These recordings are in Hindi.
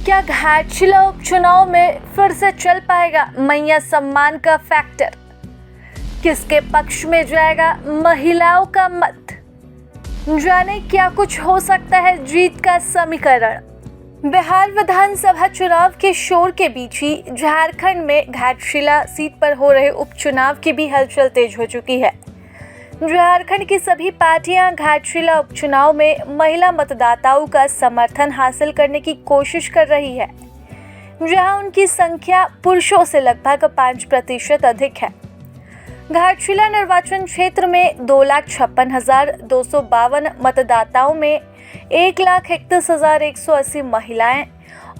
क्या घाटशिला उपचुनाव में फिर से चल पाएगा मैया सम्मान का फैक्टर? किसके पक्ष में जाएगा महिलाओं का मत? जाने क्या कुछ हो सकता है जीत का समीकरण। बिहार विधानसभा चुनाव के शोर के बीच ही झारखंड में घाटशिला सीट पर हो रहे उपचुनाव की भी हलचल तेज हो चुकी है। झारखंड की सभी पार्टियां घाटशिला उपचुनाव में महिला मतदाताओं का समर्थन हासिल करने की कोशिश कर रही है, जहां उनकी संख्या पुरुषों से लगभग 5% अधिक है। घाटशिला निर्वाचन क्षेत्र में 2,56,252 मतदाताओं में 1,31,180 महिलाएं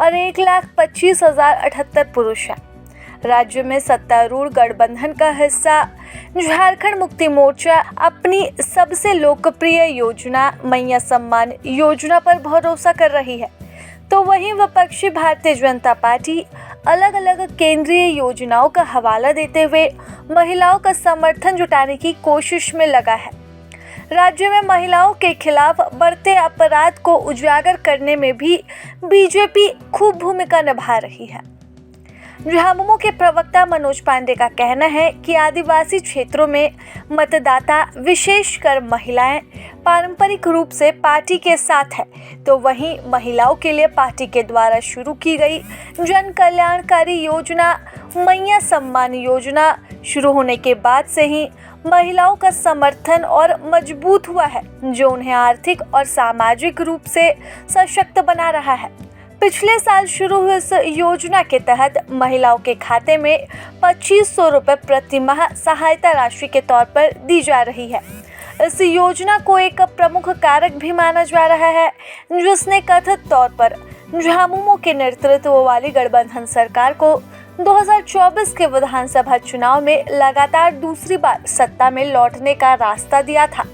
और 1,25,078 पुरुष हैं। राज्य में सत्तारूढ़ गठबंधन का हिस्सा झारखंड मुक्ति मोर्चा अपनी सबसे लोकप्रिय योजना मैया सम्मान योजना पर भरोसा कर रही है, तो वहीं विपक्षी भारतीय जनता पार्टी अलग अलग केंद्रीय योजनाओं का हवाला देते हुए महिलाओं का समर्थन जुटाने की कोशिश में लगा है। राज्य में महिलाओं के खिलाफ बढ़ते अपराध को उजागर करने में भी बीजेपी खूब भूमिका निभा रही है। झामुमो के प्रवक्ता मनोज पांडे का कहना है कि आदिवासी क्षेत्रों में मतदाता विशेषकर महिलाएं पारंपरिक रूप से पार्टी के साथ है, तो वहीं महिलाओं के लिए पार्टी के द्वारा शुरू की गई जन कल्याणकारी योजना मैया सम्मान योजना शुरू होने के बाद से ही महिलाओं का समर्थन और मजबूत हुआ है, जो उन्हें आर्थिक और सामाजिक रूप से सशक्त बना रहा है। पिछले साल शुरू हुई इस योजना के तहत महिलाओं के खाते में 2,500 रुपये प्रति माह सहायता राशि के तौर पर दी जा रही है। इस योजना को एक प्रमुख कारक भी माना जा रहा है, जिसने कथित तौर पर झामुमो के नेतृत्व वाली गठबंधन सरकार को 2024 के विधानसभा चुनाव में लगातार दूसरी बार सत्ता में लौटने का रास्ता दिया था।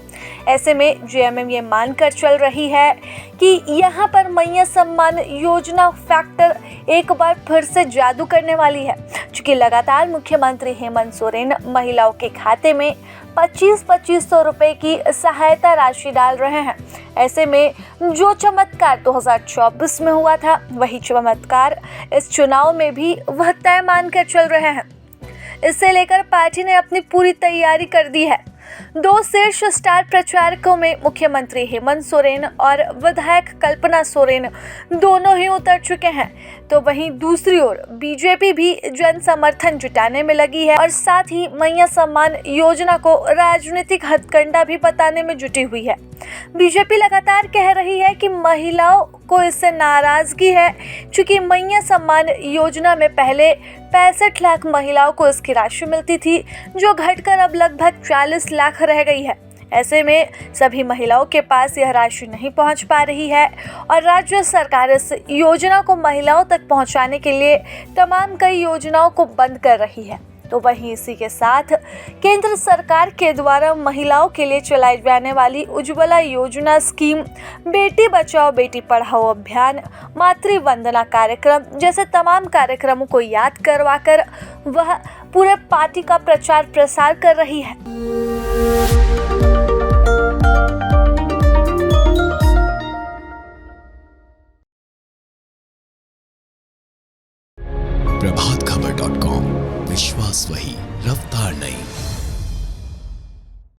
ऐसे में जेएमएम ये मानकर चल रही है कि यहाँ पर मैया सम्मान योजना फैक्टर एक बार फिर से जादू करने वाली है, क्योंकि लगातार मुख्यमंत्री हेमंत सोरेन महिलाओं के खाते में 2,500 रुपये की सहायता राशि डाल रहे हैं। ऐसे में जो चमत्कार 2024 में हुआ था, वही चमत्कार इस चुनाव में भी वह तय मानकर चल रहे हैं। इससे लेकर पार्टी ने अपनी पूरी तैयारी कर दी है। 2 शीर्ष स्टार प्रचारकों में मुख्यमंत्री हेमंत सोरेन और विधायक कल्पना सोरेन दोनों ही उतर चुके हैं, तो वहीं दूसरी ओर बीजेपी भी जन समर्थन जुटाने में लगी है और साथ ही मैया सम्मान योजना को राजनीतिक हथकंडा भी बताने में जुटी हुई है। बीजेपी लगातार कह रही है कि महिलाओं को इससे नाराजगी है, क्योंकि मैया सम्मान योजना में पहले 65 लाख महिलाओं को इसकी राशि मिलती थी, जो घटकर अब लगभग 40 लाख रह गई है। ऐसे में सभी महिलाओं के पास यह राशि नहीं पहुंच पा रही है और राज्य सरकार इस योजना को महिलाओं तक पहुंचाने के लिए तमाम कई योजनाओं को बंद कर रही है। तो वहीं इसी के साथ केंद्र सरकार के द्वारा महिलाओं के लिए चलाई जाने वाली उज्ज्वला योजना स्कीम, बेटी बचाओ बेटी पढ़ाओ अभियान, मातृ वंदना कार्यक्रम जैसे तमाम कार्यक्रमों को याद करवाकर वह पूरे पार्टी का प्रचार प्रसार कर रही है।